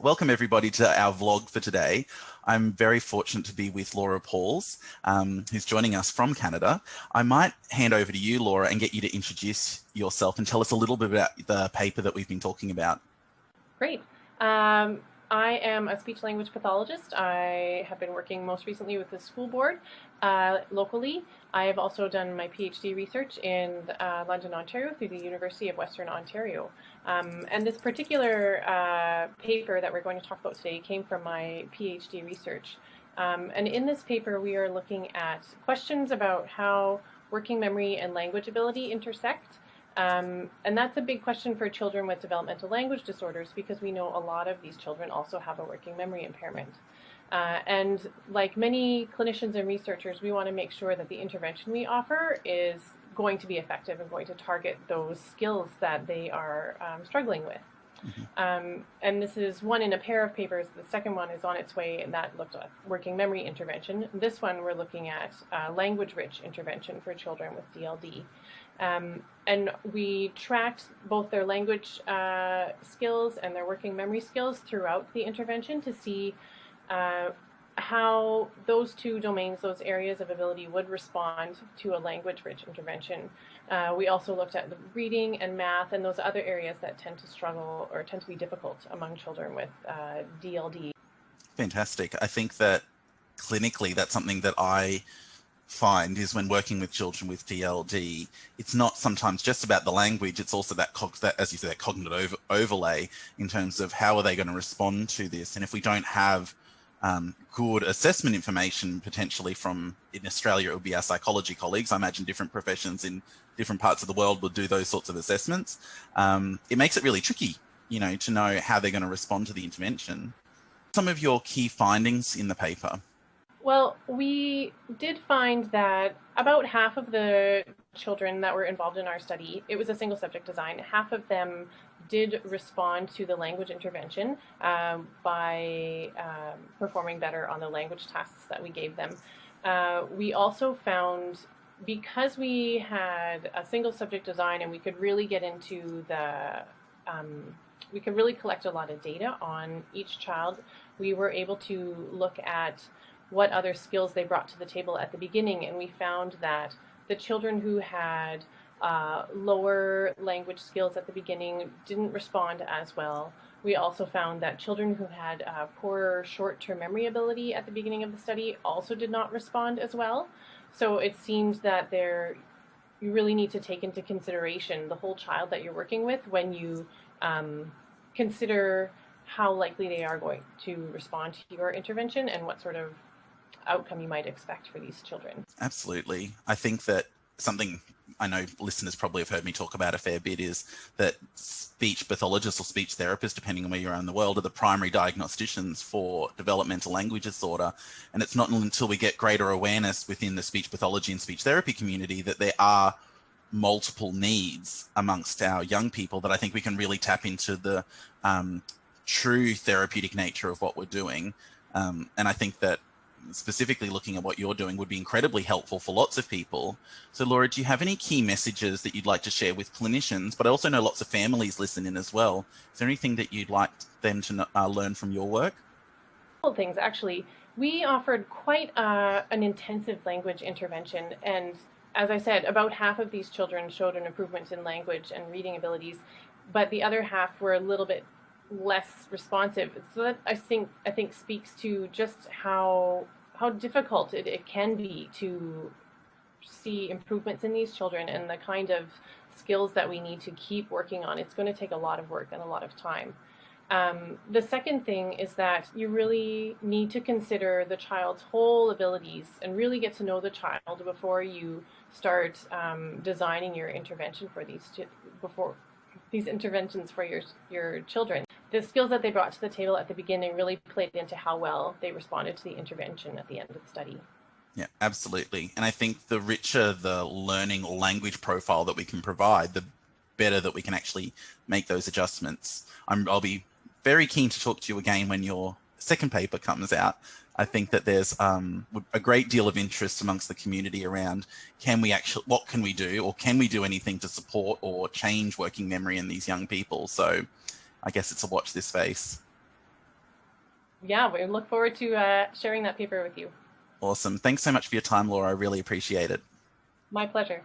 Welcome everybody to our vlog for today. I'm very fortunate to be with Laura Pauls, who's joining us from Canada. I might hand over to you, Laura, and get you to introduce yourself and tell us a little bit about the paper that we've been talking about. Great. I am a speech language pathologist. I have been working most recently with the school board locally. I have also done my PhD research in London, Ontario through the University of Western Ontario. And this particular paper that we're going to talk about today came from my PhD research. And in this paper, we are looking at questions about how working memory and language ability intersect. And that's a big question for children with developmental language disorders because we know a lot of these children also have a working memory impairment. And like many clinicians and researchers, we want to make sure that the intervention we offer is going to be effective and going to target those skills that they are struggling with. And this is one in a pair of papers. The second one is on its way, and that looked at working memory intervention. This one we're looking at language-rich intervention for children with DLD. And we tracked both their language skills and their working memory skills throughout the intervention to see how those two domains, those areas of ability, would respond to a language-rich intervention. We also looked at the reading and math and those other areas that tend to struggle or tend to be difficult among children with DLD. Fantastic. I think that clinically that's something that I find is when working with children with DLD, it's not sometimes just about the language, it's also that as you said, that cognitive overlay in terms of how are they going to respond to this. And if we don't have good assessment information potentially from, in Australia, it would be our psychology colleagues. I imagine different professions in different parts of the world would do those sorts of assessments. It makes it really tricky, to know how they're going to respond to the intervention. Some of your key findings in the paper. Well, we did find that about half of the children that were involved in our study, it was a single subject design, half of them did respond to the language intervention by performing better on the language tasks that we gave them. We also found, because we had a single subject design and we could really get into we could really collect a lot of data on each child, we were able to look at what other skills they brought to the table at the beginning, and we found that the children who had lower language skills at the beginning didn't respond as well. We also found that children who had poorer short-term memory ability at the beginning of the study also did not respond as well. So it seems that you really need to take into consideration the whole child that you're working with when you consider how likely they are going to respond to your intervention and what sort of outcome you might expect for these children. Absolutely. I think that something I know listeners probably have heard me talk about a fair bit is that speech pathologists or speech therapists, depending on where you are in the world, are the primary diagnosticians for developmental language disorder. And it's not until we get greater awareness within the speech pathology and speech therapy community that there are multiple needs amongst our young people that I think we can really tap into the true therapeutic nature of what we're doing. And I think that specifically looking at what you're doing would be incredibly helpful for lots of people. So Laura, do you have any key messages that you'd like to share with clinicians, but I also know lots of families listen in as well. Is there anything that you'd like them to learn from your work? A couple things, actually. We offered quite an intensive language intervention, and as I said, about half of these children showed an improvement in language and reading abilities, but the other half were a little bit less responsive. So that I think speaks to just how difficult it can be to see improvements in these children and the kind of skills that we need to keep working on. It's going to take a lot of work and a lot of time. The second thing is that you really need to consider the child's whole abilities and really get to know the child before you start designing your intervention for these interventions for your children. The skills that they brought to the table at the beginning really played into how well they responded to the intervention at the end of the study. Yeah, absolutely. And I think the richer the learning or language profile that we can provide, the better that we can actually make those adjustments. I'll be very keen to talk to you again when your second paper comes out. I think that there's a great deal of interest amongst the community around what can we do, or can we do anything to support or change working memory in these young people? So I guess it's a watch this space. yeah, we look forward to sharing that paper with you. Awesome. Thanks so much for your time, Laura. I really appreciate it. My pleasure.